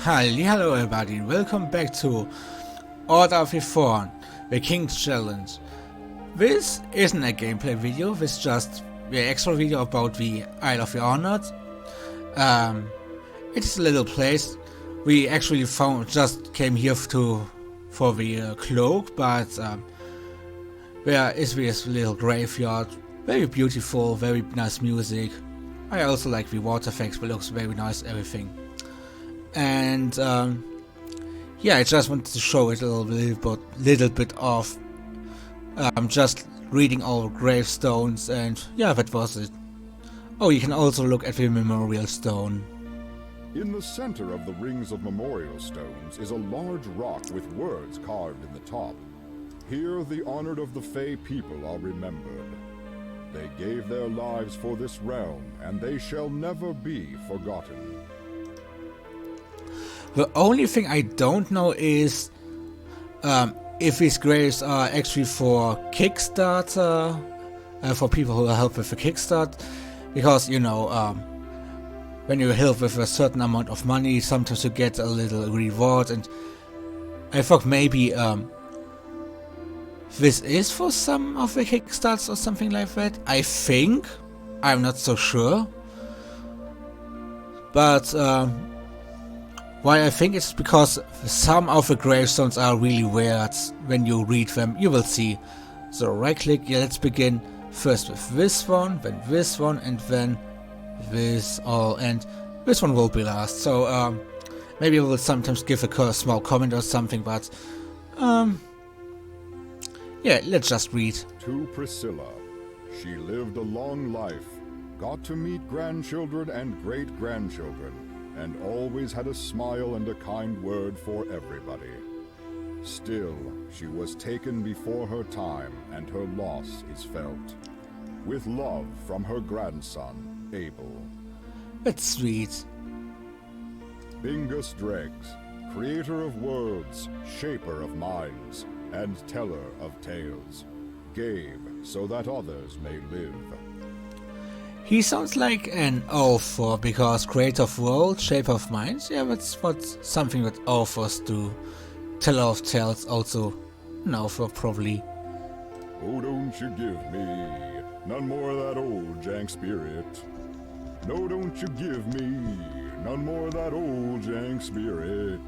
Hello everybody and welcome back to Order of Thorne, the King's Challenge. This isn't a gameplay video, this is just the extra video about the Isle of the Honored. It's a little place. We actually just came here for the cloak, but there is this little graveyard. Very beautiful, very nice music. I also like the water effects, but looks very nice, everything. And yeah, I just wanted to show it a little bit of just reading all gravestones, and yeah, that was it. Oh, you can also look at the memorial stone. In the center of the rings of memorial stones is a large rock with words carved in the top. Here the honored of the Fey people are remembered. They gave their lives for this realm, and they shall never be forgotten. The only thing I don't know is if these graves are actually for Kickstarter, for people who help with the Kickstart, because you know, when you help with a certain amount of money, sometimes you get a little reward, and I thought maybe this is for some of the Kickstarts or something like that. I think, I'm not so sure, but why I think it's because some of the gravestones are really weird. When you read them, you will see. So right click, yeah, let's begin first with this one, then this one, and then this all, and this one will be last. So maybe I will sometimes give a small comment or something, but yeah, let's just read. To Priscilla, she lived a long life, got to meet grandchildren and great-grandchildren, and always had a smile and a kind word for everybody. Still, she was taken before her time, and her loss is felt. With love from her grandson, Abel. That's sweet. Bingus Dregs, creator of worlds, shaper of minds, and teller of tales, gave so that others may live. He sounds like an author, because creator of world, shaper of minds, yeah, that's something that authors do. Teller of tales, also an author probably. Oh, don't you give me none more of that old jank spirit. No, don't you give me none more of that old jank spirit.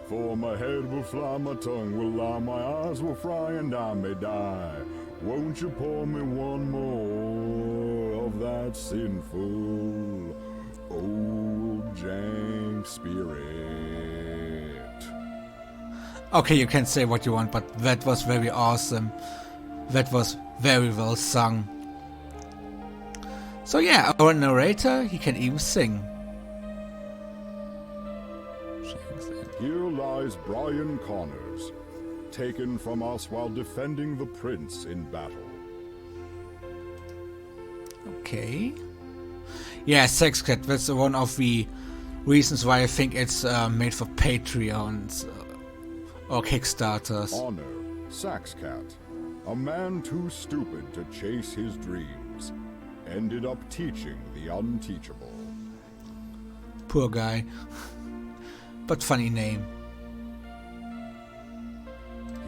For my head will fly, my tongue will lie, my eyes will fry, and I may die. Won't you pour me one more of that sinful old jank spirit? Okay, you can say what you want, but that was very awesome. That was very well sung. So yeah, our narrator, he can even sing. Here lies Brian Connors, taken from us while defending the prince in battle. Okay. Yeah, Sex Cat, that's one of the reasons why I think it's made for Patreons or Kickstarters. Honor, Saxcat, a man too stupid to chase his dreams, ended up teaching the unteachable. Poor guy. But funny name.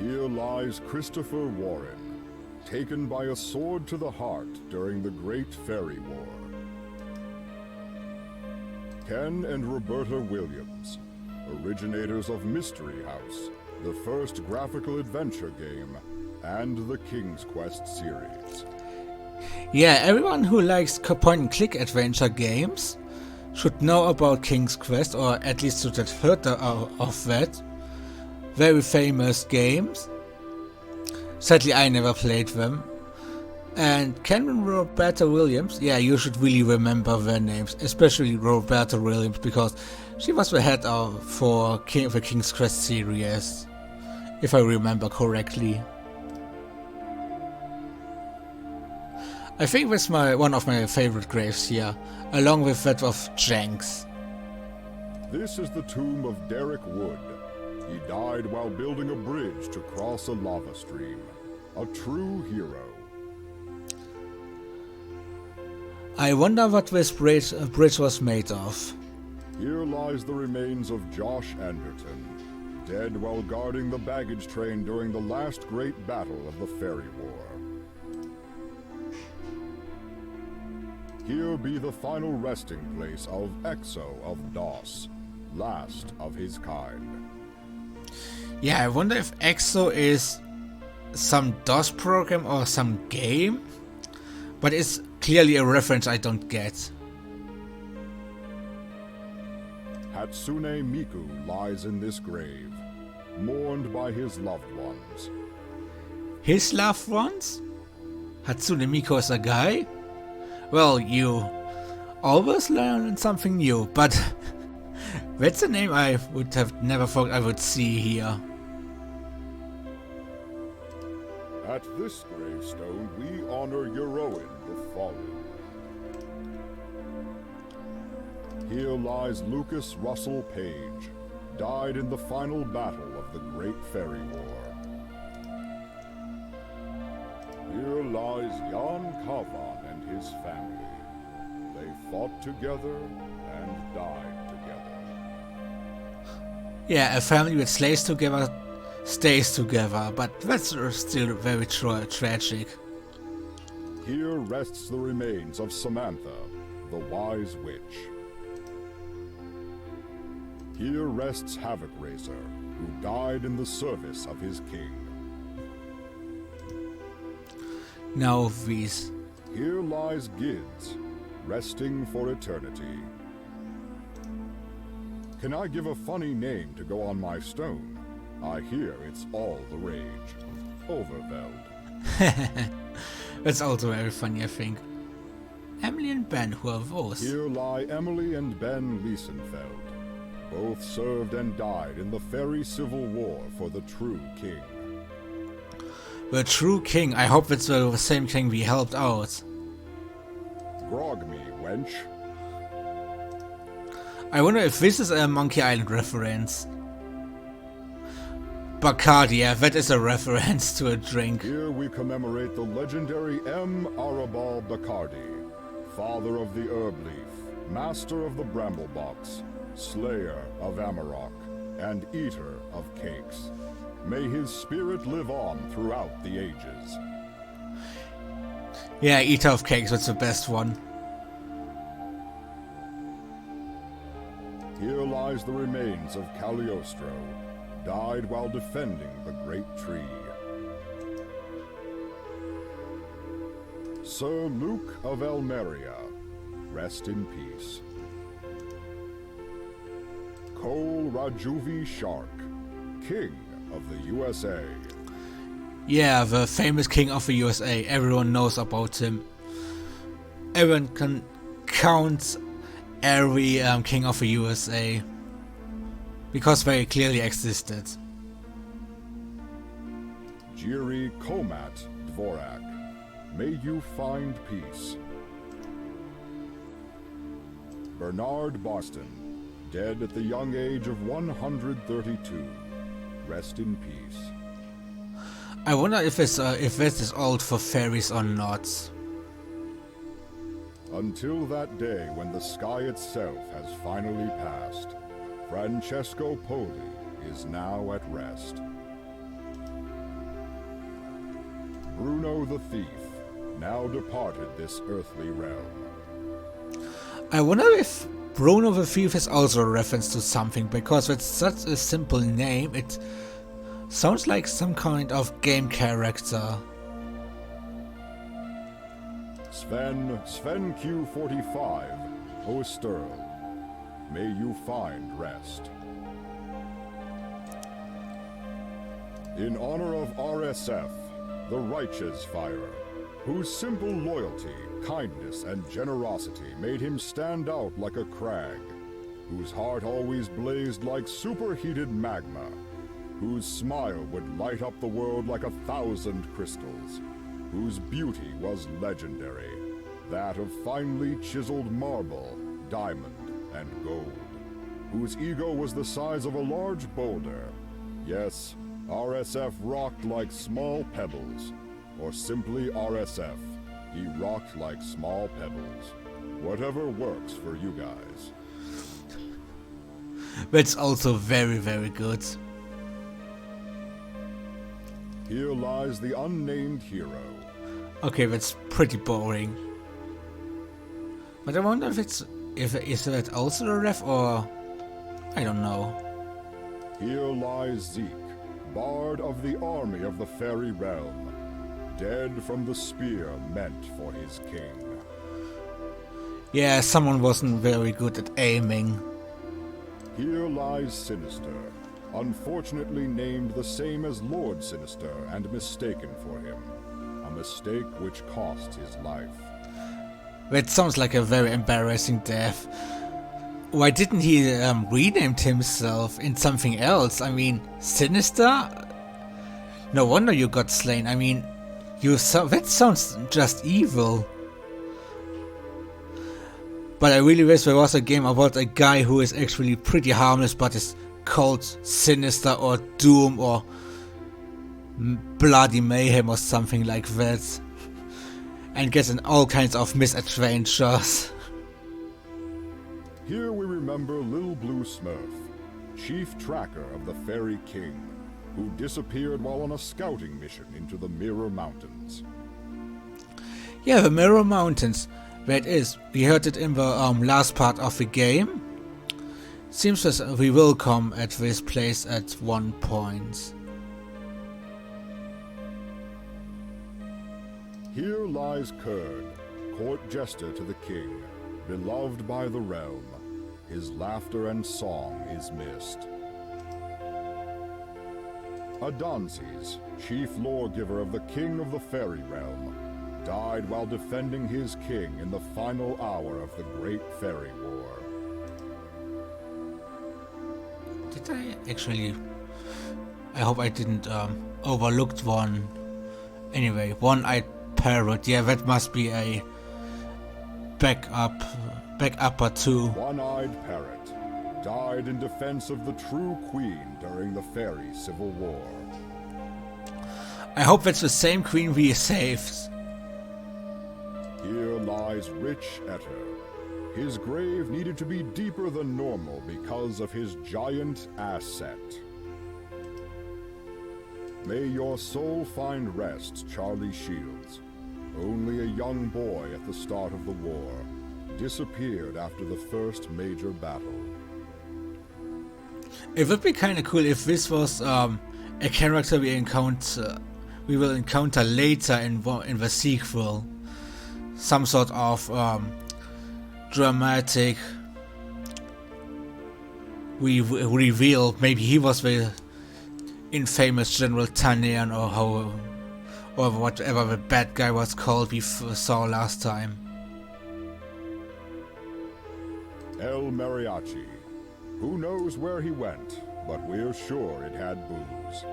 Here lies Christopher Warren, taken by a sword to the heart during the Great Ferry War. Ken and Roberta Williams, originators of Mystery House, the first graphical adventure game, and the King's Quest series. Yeah, everyone who likes point-and-click adventure games should know about King's Quest, or at least should have heard of that. Very famous games. Sadly, I never played them. And Ken and Roberta Williams, yeah, you should really remember their names, especially Roberta Williams, because she was the head for the King's Quest series, if I remember correctly. I think that's one of my favorite graves here, along with that of Jenks. This is the tomb of Derek Wood. He died while building a bridge to cross a lava stream. A true hero. I wonder what this bridge was made of. Here lies the remains of Josh Anderton, dead while guarding the baggage train during the last great battle of the Ferry War. Here be the final resting place of Exo of DOS, last of his kind. Yeah, I wonder if EXO is some DOS program or some game, but it's clearly a reference I don't get. Hatsune Miku lies in this grave, mourned by his loved ones. His loved ones? Hatsune Miku is a guy? Well, you always learn something new, but that's a name I would have never thought I would see here. At this gravestone, we honor Euroin the Fallen. Here lies Lucas Russell Page, died in the final battle of the Great Ferry War. Here lies Jan Kavan and his family. They fought together and died together. Yeah, a family that slays together stays together, but that's still very tragic. Here rests the remains of Samantha, the Wise Witch. Here rests Havoc Racer, who died in the service of his king. Now these. Here lies Gids, resting for eternity. Can I give a funny name to go on my stone? I hear it's all the rage. Overveld. That's also very funny, I think. Emily and Ben, who are those? Here lie Emily and Ben Liesenfeld. Both served and died in the Ferry Civil War for the true king. The true king? I hope it's the same king we helped out. Grog me, wench. I wonder if this is a Monkey Island reference. Bacardi, yeah, that is a reference to a drink. Here we commemorate the legendary M. Arabal Bacardi, father of the herb leaf, master of the bramble box, slayer of Amarok, and eater of cakes. May his spirit live on throughout the ages. Yeah, eater of cakes, that's the best one. Here lies the remains of Cagliostro, died while defending the great tree. Sir Luke of Elmeria, rest in peace. Cole Rajuvi Shark, King of the USA. Yeah, the famous king of the USA. Everyone knows about him. Everyone can count every king of the USA. Because very clearly existed. Jiri Komat Dvorak, may you find peace. Bernard Boston, dead at the young age of 132. Rest in peace. I wonder if this is old for fairies or not. Until that day when the sky itself has finally passed, Francesco Poli is now at rest. Bruno the Thief, now departed this earthly realm. I wonder if Bruno the Thief is also a reference to something, because it's such a simple name, it sounds like some kind of game character. Sven Q45, Osterl, may you find rest. In honor of RSF, the Righteous Fire, whose simple loyalty, kindness, and generosity made him stand out like a crag, whose heart always blazed like superheated magma, whose smile would light up the world like 1,000 crystals, whose beauty was legendary, that of finely chiseled marble, diamond, and gold, whose ego was the size of a large boulder. Yes, RSF rocked like small pebbles, or simply RSF. He rocked like small pebbles. Whatever works for you guys. That's also very, very good. Here lies the unnamed hero. Okay, that's pretty boring. But I wonder if is that also a ref or I don't know. Here lies Zeke, bard of the army of the fairy realm, dead from the spear meant for his king. Yeah, someone wasn't very good at aiming. Here lies Sinister, unfortunately named the same as Lord Sinister and mistaken for him. A mistake which cost his life. That sounds like a very embarrassing death. Why didn't he rename himself in something else? I mean, Sinister? No wonder you got slain. I mean, that sounds just evil. But I really wish there was a game about a guy who is actually pretty harmless but is called Sinister or Doom or Bloody Mayhem or something like that. And gets in all kinds of misadventures. Here we remember Little Blue Smurf, chief tracker of the Fairy King, who disappeared while on a scouting mission into the Mirror Mountains. Yeah, the Mirror Mountains. That is, we heard it in the last part of the game. Seems as we will come at this place at one point. Here lies Kurd, court jester to the king, beloved by the realm. His laughter and song is missed. Adonses, chief lawgiver of the king of the fairy realm, died while defending his king in the final hour of the Great Fairy War. Did I actually... I hope I didn't overlooked one. Anyway, one-eyed parrot. Yeah, that must be a backupper too. One-eyed parrot died in defense of the true queen during the fairy civil war. I hope that's the same queen we saved. Here lies Rich Etter. His grave needed to be deeper than normal because of his giant asset. May your soul find rest, Charlie Shields. Only a young boy at the start of the war. Disappeared after the first major battle. It would be kind of cool if this was a character we will encounter later in the sequel. Some sort of dramatic reveal. Maybe he was the infamous General Tannian or whatever the bad guy was called we saw last time. El Mariachi. Who knows where he went, but we're sure it had booze.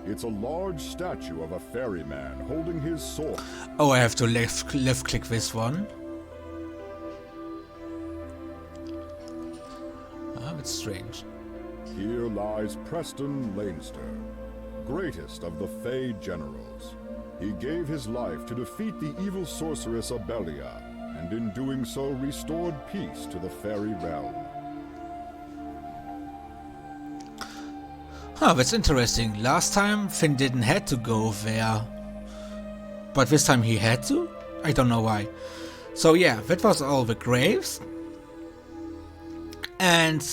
It's a large statue of a ferryman holding his sword. Oh, I have to left click this one. Ah, that's strange. Here lies Preston Leinster, greatest of the Fey generals. He gave his life to defeat the evil sorceress Abelia, and in doing so restored peace to the fairy realm. Huh, that's interesting. Last time Finn didn't have to go there. But this time he had to? I don't know why. So yeah, that was all the graves. And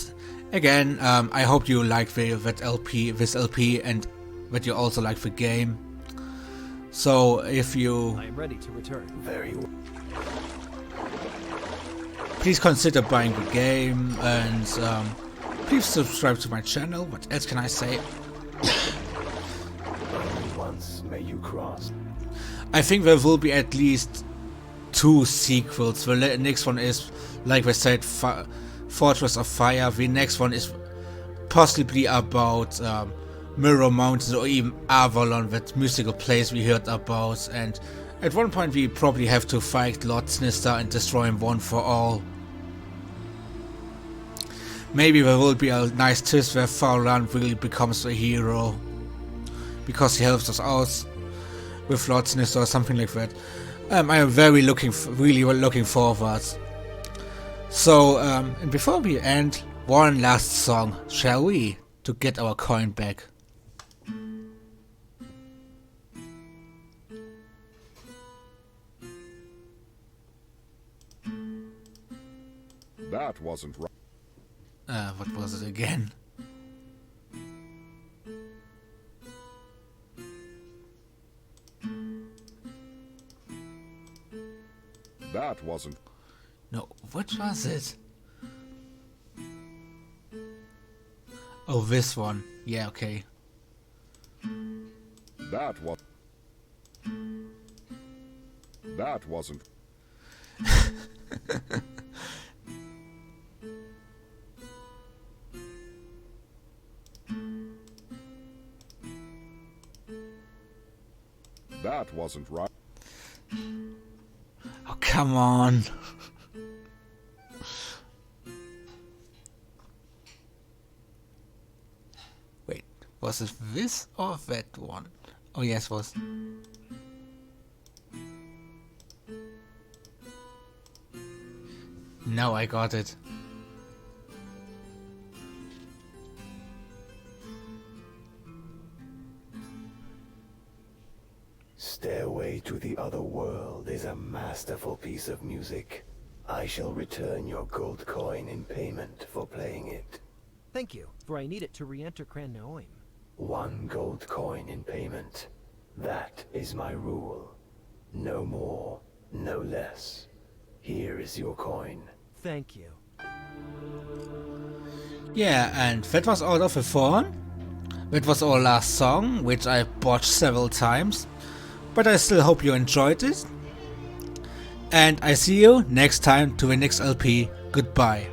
again, I hope you like this LP, and that you also like the game. So if you... I am ready to return. Very well. Please consider buying the game, and please subscribe to my channel. What else can I say? Only once may you cross. I think there will be at least 2 sequels. The next one is, like I said, Fortress of Fire. The next one is possibly about Mirror Mountains or even Avalon, that mystical place we heard about. And at one point we probably have to fight Lord Sinister and destroy him one for all. Maybe there will be a nice twist where Thorne really becomes a hero because he helps us out with Lord Sinister or something like that. I am really looking forward. So, and before we end, one last song, shall we? To get our coin back. That wasn't right. What was it again? That wasn't. No, what was it? Oh, this one. Yeah, okay. That was. That wasn't. That wasn't right. Oh, come on. Wait, was it this or that one? Oh, yes, it was. Now I got it. Stairway to the Other World is a masterful piece of music. I shall return your gold coin in payment for playing it. Thank you, for I need it to re-enter Cran Noim. 1 gold coin in payment. That is my rule. No more, no less. Here is your coin. Thank you. Yeah, and that was all of the Thorne. That was our last song, which I botched several times. But I still hope you enjoyed it. And I see you next time to the next LP. Goodbye.